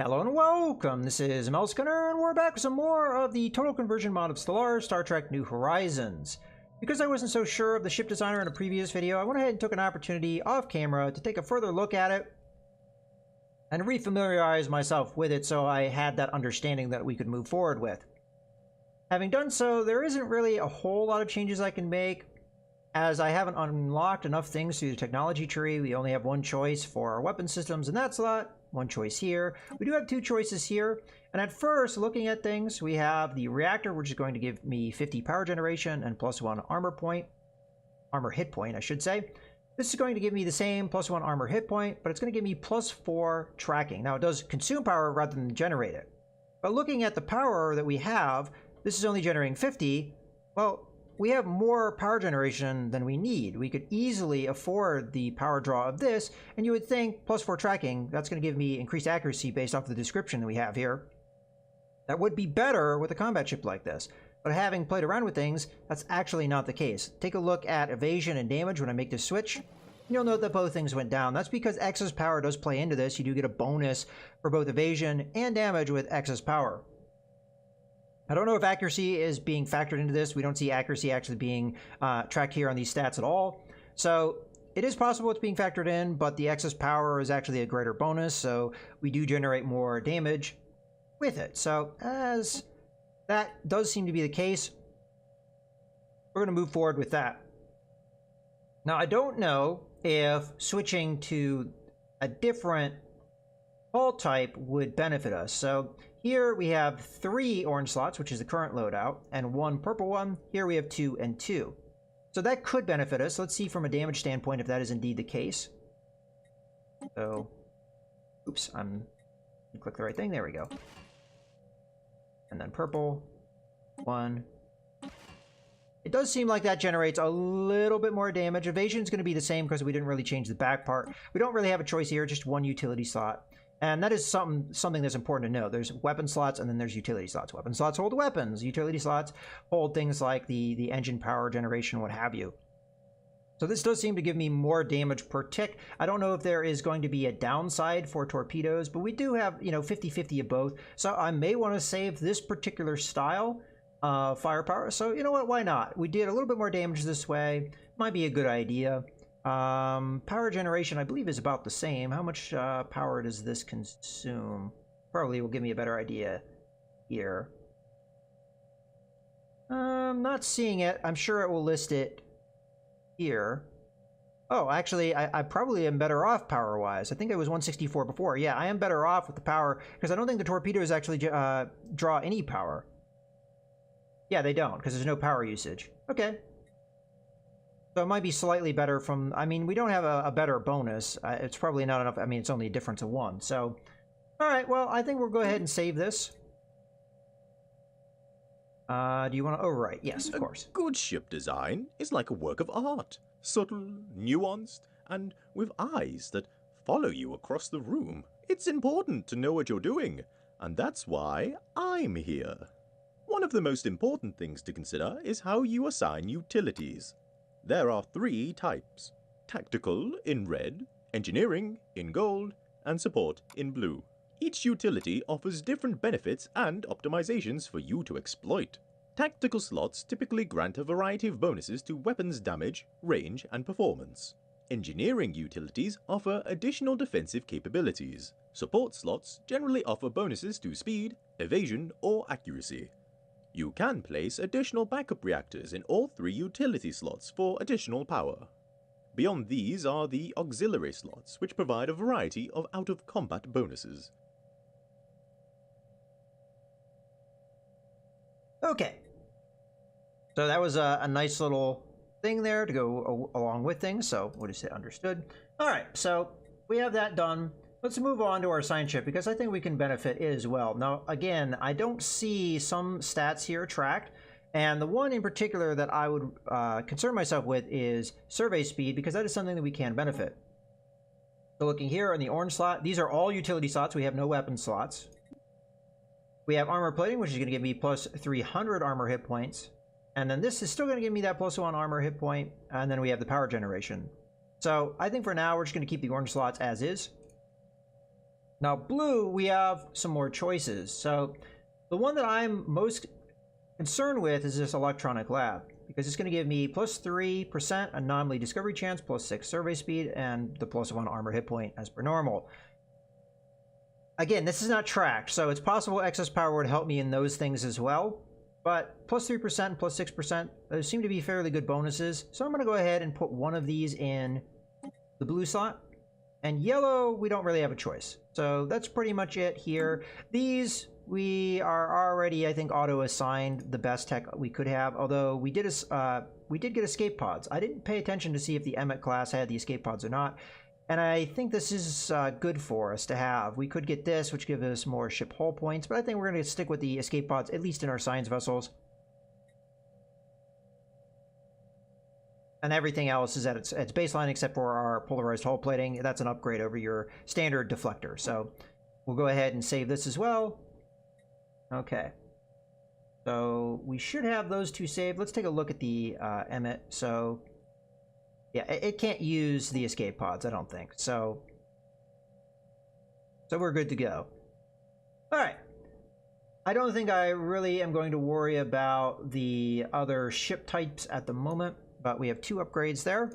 Hello and welcome, this is Melskinner, and we're back with some more of the total conversion mod of Stellaris, Star Trek New Horizons. Because I wasn't so sure of the ship designer in a previous video, I went ahead and took an opportunity off camera to take a further look at it and refamiliarize myself with it so I had that understanding that we could move forward with. Having done so, there isn't really a whole lot of changes I can make, as I haven't unlocked enough things through the technology tree. We only have one choice for our weapon systems in that slot. One choice here. We do have two choices here. And at first, looking at things, we have the reactor, which is going to give me 50 power generation and +1 armor hit point, I should say. This is going to give me the same +1 armor hit point, but it's going to give me +4 tracking. Now, it does consume power rather than generate it. But looking at the power that we have, this is only generating 50. Well, we have more power generation than we need. We could easily afford the power draw of this, and you would think +4 tracking, that's going to give me increased accuracy based off the description that we have here. That would be better with a combat ship like this. But having played around with things, that's actually not the case. Take a look at evasion and damage when I make this switch. You'll note that both things went down. That's because excess power does play into this. You do get a bonus for both evasion and damage with excess power. I don't know if accuracy is being factored into this. We don't see accuracy actually being tracked here on these stats at all. So it is possible it's being factored in, but the excess power is actually a greater bonus, so we do generate more damage with it. So as that does seem to be the case, we're going to move forward with that. Now, I don't know if switching to a different hull type would benefit us. So here we have 3 orange slots, which is the current loadout, and 1 purple one. Here we have 2 and 2. So that could benefit us. Let's see from a damage standpoint if that is indeed the case. So, oops, I'm gonna click the right thing. There we go. And then purple, 1. It does seem like that generates a little bit more damage. Evasion is going to be the same because we didn't really change the back part. We don't really have a choice here, just 1 utility slot. And that is something that's important to know. There's weapon slots and then there's utility slots. Weapon slots hold weapons. Utility slots hold things like the engine power generation, what have you. So this does seem to give me more damage per tick. I don't know if there is going to be a downside for torpedoes, but we do have, 50-50 of both. So I may want to save this particular style firepower. So you know what? Why not? We did a little bit more damage this way. Might be a good idea. Power generation, I believe, is about the same. How much power does this consume? Probably will give me a better idea here. Not seeing it. I'm sure it will list it here. Oh, actually, I probably am better off power-wise. I think it was 164 before. Yeah, I am better off with the power, because I don't think the torpedoes actually draw any power. Yeah, they don't, because there's no power usage. Okay. So it might be slightly better from, I mean, we don't have a better bonus. It's probably not enough. I mean, it's only a difference of 1. So, all right, well, I think we'll go ahead and save this. Do you want to overwrite? Yes, of course. Good ship design is like a work of art. Subtle, nuanced, and with eyes that follow you across the room. It's important to know what you're doing, and that's why I'm here. One of the most important things to consider is how you assign utilities. There are 3 types: tactical in red, engineering in gold, and support in blue. Each utility offers different benefits and optimizations for you to exploit. Tactical slots typically grant a variety of bonuses to weapons damage, range, and performance. Engineering utilities offer additional defensive capabilities. Support slots generally offer bonuses to speed, evasion, or accuracy. You can place additional backup reactors in all 3 utility slots for additional power. Beyond these are the auxiliary slots, which provide a variety of out-of-combat bonuses. Okay. So that was a nice little thing there to go along with things, so we'll just say understood. All right, so we have that done. Let's move on to our science ship, because I think we can benefit it as well. Now, again, I don't see some stats here tracked, and the one in particular that I would concern myself with is survey speed, because that is something that we can benefit. So looking here in the orange slot, these are all utility slots. We have no weapon slots. We have armor plating, which is going to give me plus 300 armor hit points. And then this is still going to give me that plus 1 armor hit point. And then we have the power generation. So I think for now, we're just going to keep the orange slots as is. Now blue, we have some more choices. So the one that I'm most concerned with is this electronic lab, because it's going to give me plus 3% anomaly discovery chance, plus 6 survey speed, and the plus 1 armor hit point as per normal. Again, this is not tracked, so it's possible excess power would help me in those things as well. But plus 3% and plus 6%, those seem to be fairly good bonuses. So I'm going to go ahead and put one of these in the blue slot. And yellow, we don't really have a choice. So that's pretty much it here. These, we are already, I think, auto-assigned the best tech we could have. Although we did get escape pods. I didn't pay attention to see if the Emmet class had the escape pods or not. And I think this is good for us to have. We could get this, which gives us more ship hull points. But I think we're going to stick with the escape pods, at least in our science vessels. And everything else is at its baseline except for our polarized hull plating. That's an upgrade over your standard deflector. So we'll go ahead and save this as well. Okay. So we should have those two saved. Let's take a look at the Emmet. So yeah, it can't use the escape pods, I don't think. So we're good to go. All right. I don't think I really am going to worry about the other ship types at the moment. But we have 2 upgrades there.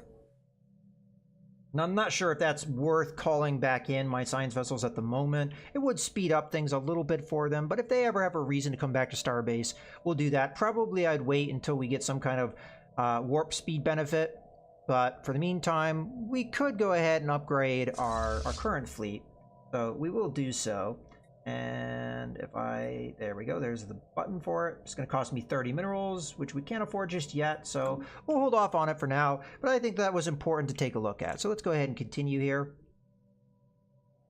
Now, I'm not sure if that's worth calling back in my science vessels at the moment. It would speed up things a little bit for them, but if they ever have a reason to come back to Starbase, we'll do that. Probably I'd wait until we get some kind of warp speed benefit. But for the meantime, we could go ahead and upgrade our current fleet. So we will do so. And if there we go, there's the button for it. It's going to cost me 30 minerals, which we can't afford just yet, so we'll hold off on it for now. But I think that was important to take a look at. So let's go ahead and continue here.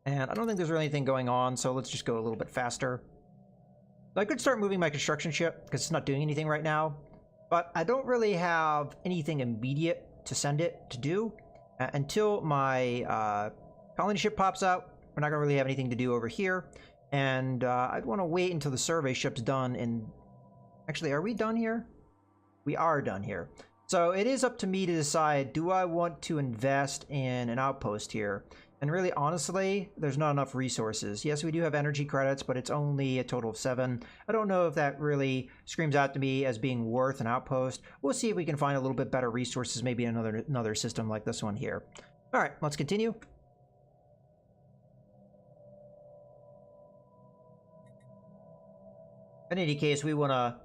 And I don't think there's really anything going on, so let's just go a little bit faster. I could start moving my construction ship, because it's not doing anything right now. But I don't really have anything immediate to send it to do. Until my colony ship pops out, we're not going to really have anything to do over here. And I'd want to wait until the survey ship's done. And actually, are we done here? We are done here. So it is up to me to decide, do I want to invest in an outpost here? And really, honestly, there's not enough resources. Yes, we do have energy credits, but it's only a total of 7. I don't know if that really screams out to me as being worth an outpost. We'll see if we can find a little bit better resources, maybe another system like this one here. All right, let's continue. In any case, we want to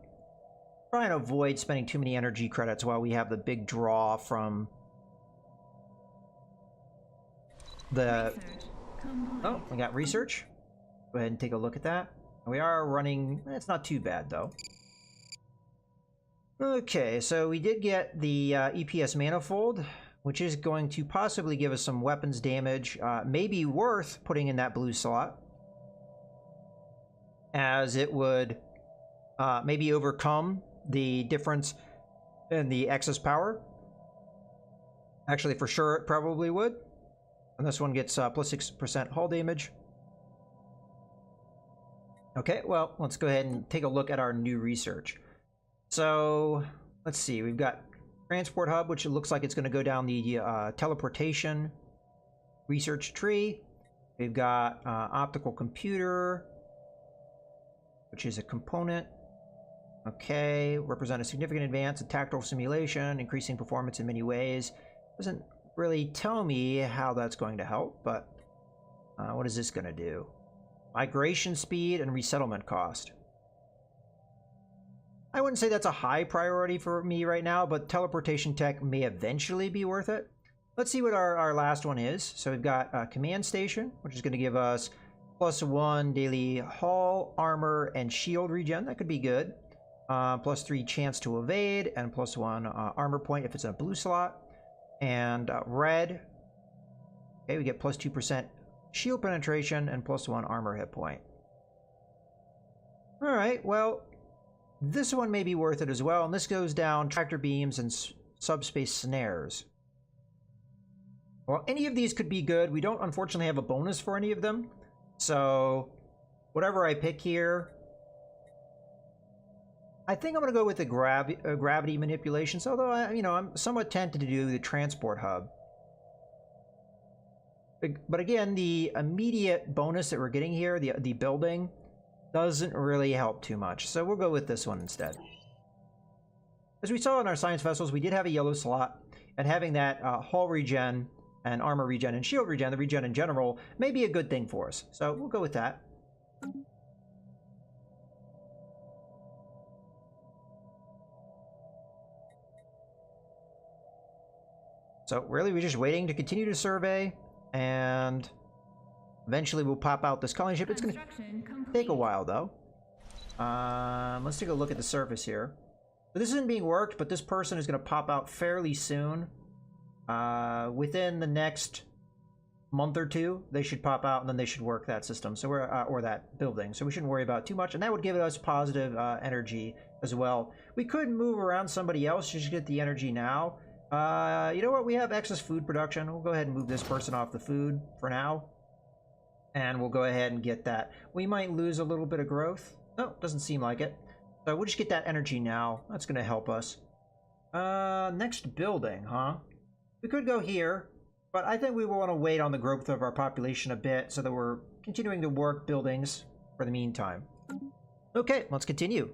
try and avoid spending too many energy credits while we have the big draw from the... Oh, we got research. Go ahead and take a look at that. We are running... It's not too bad, though. Okay, so we did get the EPS manifold, which is going to possibly give us some weapons damage. Maybe worth putting in that blue slot, as it would... maybe overcome the difference in the excess power. Actually, for sure, it probably would. And this one gets plus 6% hull damage. Okay, well, let's go ahead and take a look at our new research. So, let's see. We've got transport hub, which it looks like it's going to go down the teleportation research tree. We've got optical computer, which is a component. Okay, represent a significant advance in tactile simulation, increasing performance in many ways. Doesn't really tell me how that's going to help, but what is this going to do? Migration speed and resettlement cost. I wouldn't say that's a high priority for me right now, but teleportation tech may eventually be worth it. Let's see what our last one is. So we've got a command station, which is going to give us +1 daily hull, armor, and shield regen. That could be good. +3 chance to evade, and +1 armor point if it's in a blue slot. And red, okay, we get +2% shield penetration and +1 armor hit point. All right, well, this one may be worth it as well. And this goes down tractor beams and subspace snares. Well, any of these could be good. We don't unfortunately have a bonus for any of them. So whatever I pick here, I think I'm going to go with the gravity manipulations, although I'm somewhat tempted to do the transport hub. But again, the immediate bonus that we're getting here, the building, doesn't really help too much. So we'll go with this one instead. As we saw in our science vessels, we did have a yellow slot, and having that hull regen and armor regen and shield regen, the regen in general, may be a good thing for us. So we'll go with that. So really, we're just waiting to continue to survey, and eventually we'll pop out this colony ship. It's going to take a while, though. Let's take a look at the surface here. So this isn't being worked, but this person is going to pop out fairly soon. Within the next month or two, they should pop out, and then they should work that system, so we're or that building. So we shouldn't worry about too much, and that would give us positive energy as well. We could move around somebody else just to get the energy now. You know what? We have excess food production. We'll go ahead and move this person off the food for now, and we'll go ahead and get that. We might lose a little bit of growth. No, doesn't seem like it. So we'll just get that energy now. That's going to help us. Next building, huh? We could go here, but I think we want to wait on the growth of our population a bit so that we're continuing to work buildings for the meantime. Okay, let's continue.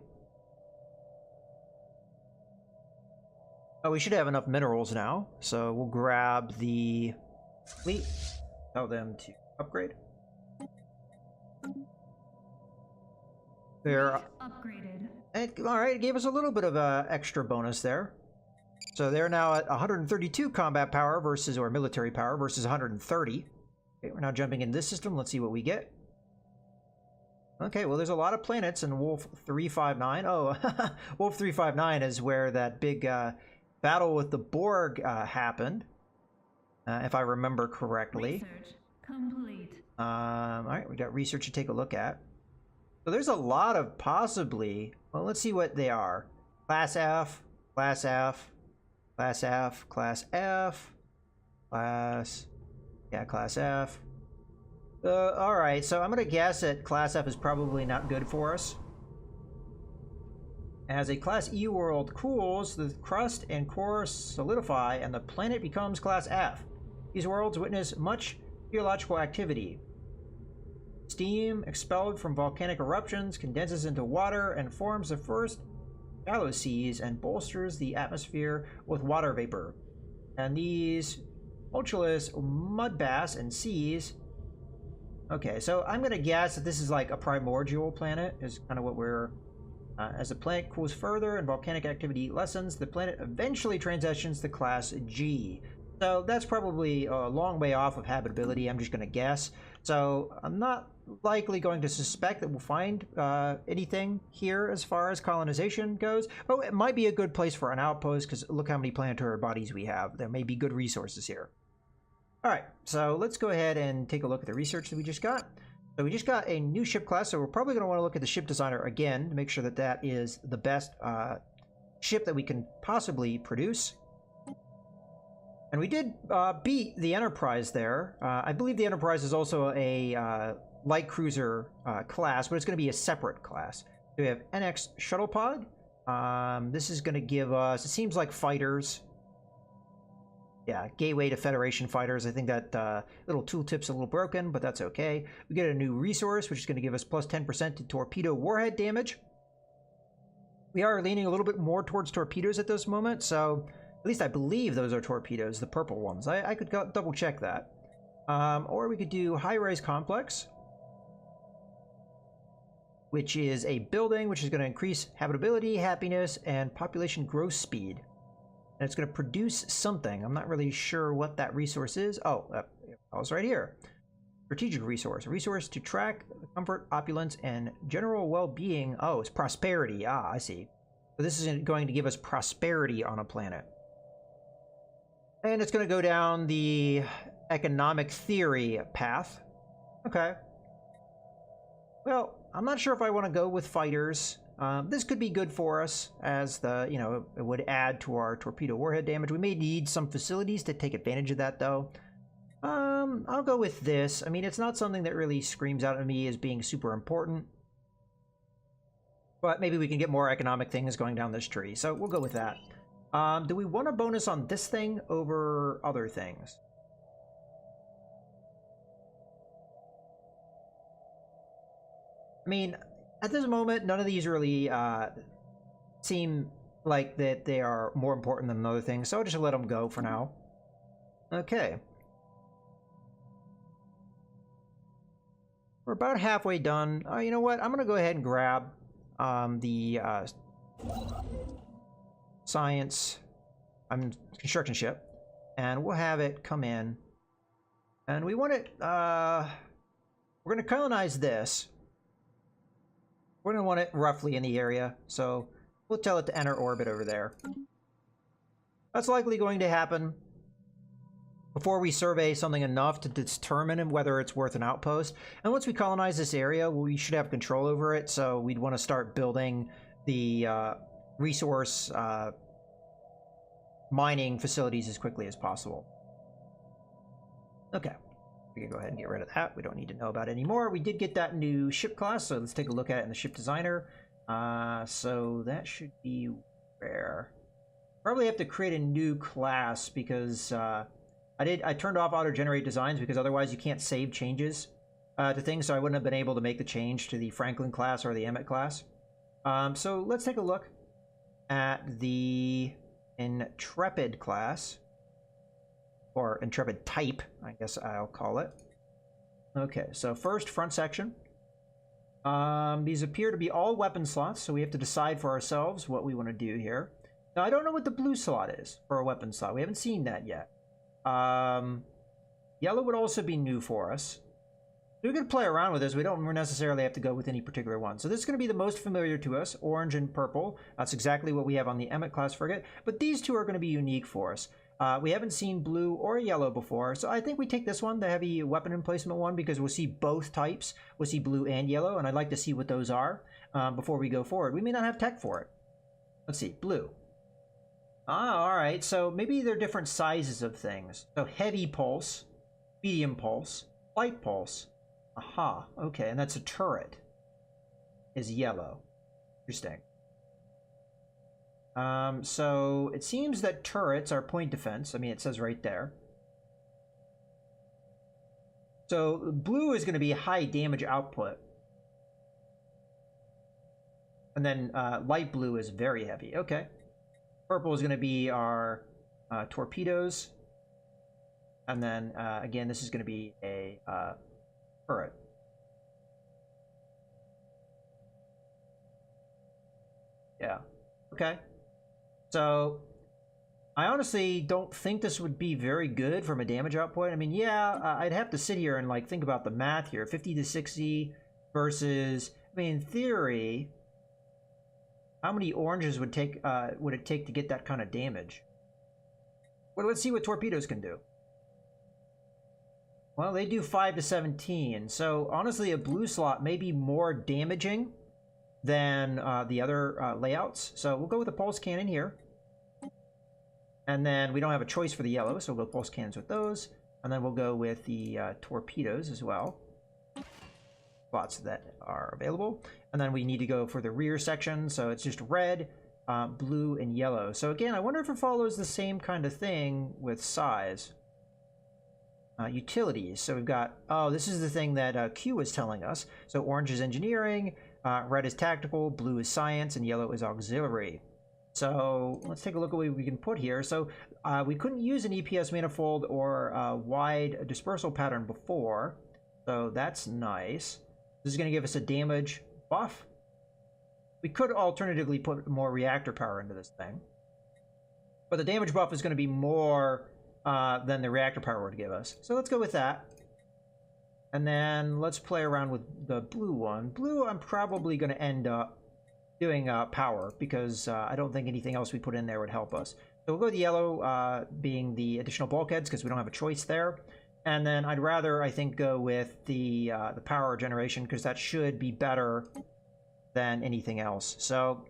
Oh, we should have enough minerals now, so we'll grab the fleet, tell them to upgrade. They're upgraded. All right, it gave us a little bit of a extra bonus there. So they're now at 132 combat power versus, or military power, versus 130. Okay, we're now jumping in this system. Let's see what we get. Okay, well, there's a lot of planets in Wolf 359. Oh, Wolf 359 is where that big battle with the Borg happened, if I remember correctly. Research complete. All right, we got research to take a look at. So there's a lot of possibly, well, let's see what they are. Class F, Class F, Class F, Class F, Class F. All right, so I'm going to guess that Class F is probably not good for us. As a Class E world cools, the crust and core solidify, and the planet becomes Class F. These worlds witness much geological activity. Steam expelled from volcanic eruptions condenses into water and forms the first shallow seas and bolsters the atmosphere with water vapor. And these tumultuous mud baths and seas. Okay, so I'm going to guess that this is like a primordial planet, is kind of what we're... as the planet cools further and volcanic activity lessens, the planet eventually transitions to Class G. So that's probably a long way off of habitability, I'm just going to guess. So I'm not likely going to suspect that we'll find anything here as far as colonization goes. But it might be a good place for an outpost, because look how many planetary bodies we have. There may be good resources here. All right, so let's go ahead and take a look at the research that we just got. So we just got a new ship class, so we're probably going to want to look at the ship designer again to make sure that that is the best ship that we can possibly produce. And we did beat the Enterprise there. I believe the Enterprise is also a light cruiser class, but it's going to be a separate class. So we have NX Shuttle Pod. This is going to give us, it seems like fighters. Yeah, gateway to Federation fighters. I think that little tooltip's a little broken, but that's okay. We get a new resource, which is going to give us plus 10% to torpedo warhead damage. We are leaning a little bit more towards torpedoes at this moment, so at least I believe those are torpedoes, the purple ones. I could double check that. Or we could do high-rise complex, which is a building which is going to increase habitability, happiness, and population growth speed. And it's going to produce something. I'm not really sure what that resource is. Oh, it's right here. Strategic resource. A resource to track comfort, opulence, and general well-being. Oh, it's prosperity. Ah, I see. So this is going to give us prosperity on a planet. And it's going to go down the economic theory path. Okay. Well, I'm not sure if I want to go with fighters. This could be good for us, as the, it would add to our torpedo warhead damage. We may need some facilities to take advantage of that, though. I'll go with this. I mean, it's not something that really screams out at me as being super important. But maybe we can get more economic things going down this tree, so we'll go with that. Do we want a bonus on this thing over other things? I mean, at this moment, none of these really seem like that they are more important than other things, so I'll just let them go for now. Okay. We're about halfway done. You know what? I'm going to go ahead and grab the science construction ship, and we'll have it come in. And we want it, we're going to colonize this. We're going to want it roughly in the area, so we'll tell it to enter orbit over there. That's likely going to happen before we survey something enough to determine whether it's worth an outpost. And once we colonize this area, we should have control over it, so we'd want to start building the resource mining facilities as quickly as possible. Okay, we can go ahead and get rid of that. We don't need to know about it anymore. We did get that new ship class, so let's take a look at it in the ship designer. So that should be where... Probably have to create a new class because I turned off auto-generate designs because otherwise you can't save changes to things, so I wouldn't have been able to make the change to the Franklin class or the Emmett class. So let's take a look at the Intrepid class, or Intrepid type, I guess I'll call it. Okay, so first, front section. These appear to be all weapon slots, so we have to decide for ourselves what we want to do here. Now, I don't know what the blue slot is for a weapon slot. We haven't seen that yet. Yellow would also be new for us. We could play around with this. We don't necessarily have to go with any particular one. So this is going to be the most familiar to us, orange and purple. That's exactly what we have on the Emmett class frigate. But these two are going to be unique for us. We haven't seen blue or yellow before, so I think we take this one, the heavy weapon emplacement one, because we'll see both types. We'll see blue and yellow, and I'd like to see what those are before we go forward. We may not have tech for it. Let's see, blue. Ah, all right, so maybe they're different sizes of things. So heavy pulse, medium pulse, light pulse. Aha, okay, and that's a turret. Is yellow. Interesting. So it seems that turrets are point defense. I mean, it says right there. So blue is going to be high damage output. And then light blue is very heavy. Okay. Purple is going to be our torpedoes. And then, again, this is going to be a turret. Yeah. Okay. So, I honestly don't think this would be very good from a damage output. I mean, yeah, I'd have to sit here and like think about the math here. 50 to 60 versus, I mean, in theory, how many oranges would it take to get that kind of damage? Well, let's see what torpedoes can do. Well, they do 5 to 17. So, honestly, a blue slot may be more damaging than the other layouts. So, we'll go with a pulse cannon here. And then we don't have a choice for the yellow, so we'll go pulse cannons with those. And then we'll go with the torpedoes as well. Slots that are available. And then we need to go for the rear section, so it's just red, blue, and yellow. So again, I wonder if it follows the same kind of thing with size. Utilities. So we've got, oh, this is the thing that Q was telling us. So orange is engineering, red is tactical, blue is science, and yellow is auxiliary. So let's take a look at what we can put here. So we couldn't use an EPS manifold or a wide dispersal pattern before. So that's nice. This is going to give us a damage buff. We could alternatively put more reactor power into this thing. But the damage buff is going to be more than the reactor power would give us. So let's go with that. And then let's play around with the blue one. Blue, I'm probably going to end up doing power because I don't think anything else we put in there would help us. So we'll go with the yellow being the additional bulkheads because we don't have a choice there. And then I'd rather, I think, go with the power generation because that should be better than anything else. So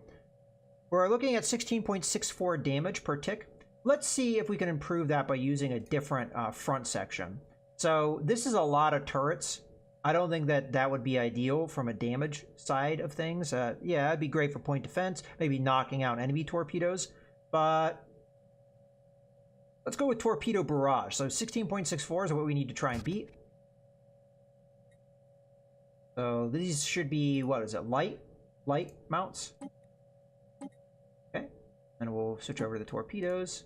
we're looking at 16.64 damage per tick. Let's see if we can improve that by using a different front section. So this is a lot of turrets. I don't think that that would be ideal from a damage side of things. Yeah, it'd be great for point defense, maybe knocking out enemy torpedoes, but let's go with torpedo barrage. So 16.64 is what we need to try and beat. So these should be, what is it, light mounts? Okay, and we'll switch over to the torpedoes.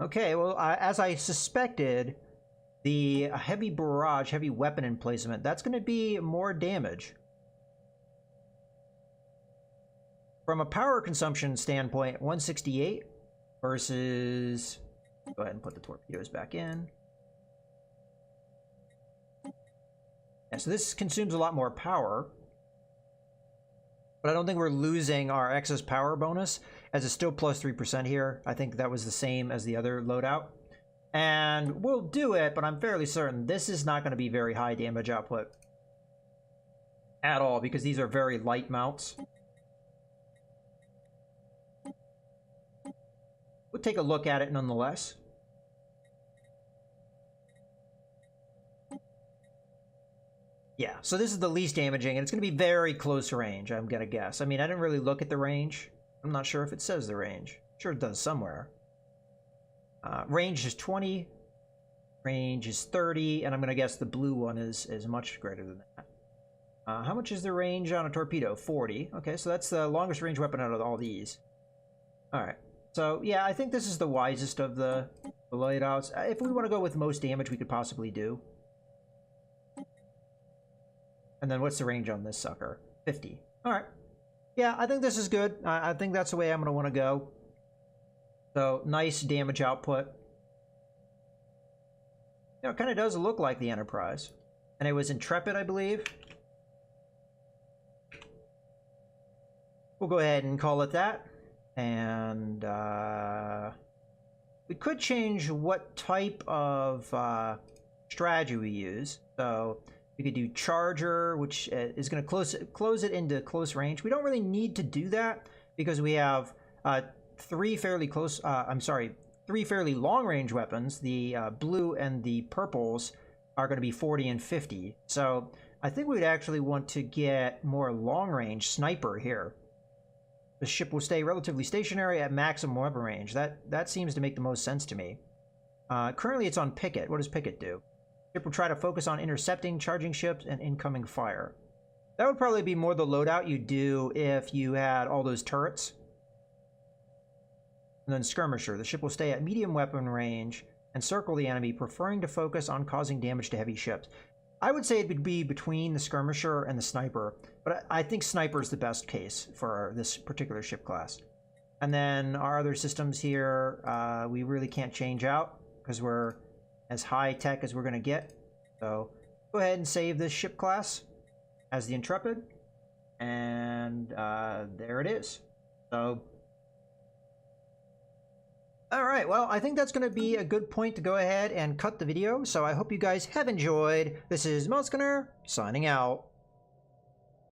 Okay, well, as I suspected, the heavy barrage, heavy weapon emplacement, that's going to be more damage. From a power consumption standpoint, 168 versus... Go ahead and put the torpedoes back in. Yeah, so this consumes a lot more power. But I don't think we're losing our excess power bonus, as it's still plus 3% here. I think that was the same as the other loadout. And we'll do it, but I'm fairly certain this is not going to be very high damage output at all, because these are very light mounts. We'll take a look at it nonetheless. Yeah, so this is the least damaging, and it's going to be very close range, I'm going to guess. I mean, I didn't really look at the range. I'm not sure if it says the range. Sure it does somewhere. Range is 20. Range is 30, and I'm going to guess the blue one is much greater than that. How much is the range on a torpedo? 40. Okay, so that's the longest range weapon out of all these. Alright. So, yeah, I think this is the wisest of the loadouts. If we want to go with most damage we could possibly do. And then what's the range on this sucker? 50. Alright. Yeah, I think this is good. I think that's the way I'm going to want to go. So, nice damage output. You know, it kind of does look like the Enterprise. And it was Intrepid, I believe. We'll go ahead and call it that. And we could change what type of strategy we use. So we could do Charger, which is going to close it into close range. We don't really need to do that because we have three fairly long range weapons. The blue and the purples are going to be 40 and 50. So I think we'd actually want to get more long range sniper here. The ship will stay relatively stationary at maximum weapon range. That seems to make the most sense to me. Currently it's on picket. What does picket do? Ship will try to focus on intercepting, charging ships, and incoming fire. That would probably be more the loadout you'd do if you had all those turrets. And then skirmisher. The ship will stay at medium weapon range and circle the enemy, preferring to focus on causing damage to heavy ships. I would say it would be between the skirmisher and the sniper, but I think sniper is the best case for this particular ship class. And then our other systems here, we really can't change out because we're as high tech as we're going to get. So go ahead and save this ship class as the Intrepid, and there it is. So, alright, well, I think that's going to be a good point to go ahead and cut the video, so I hope you guys have enjoyed. This is Mouse Gunner, signing out.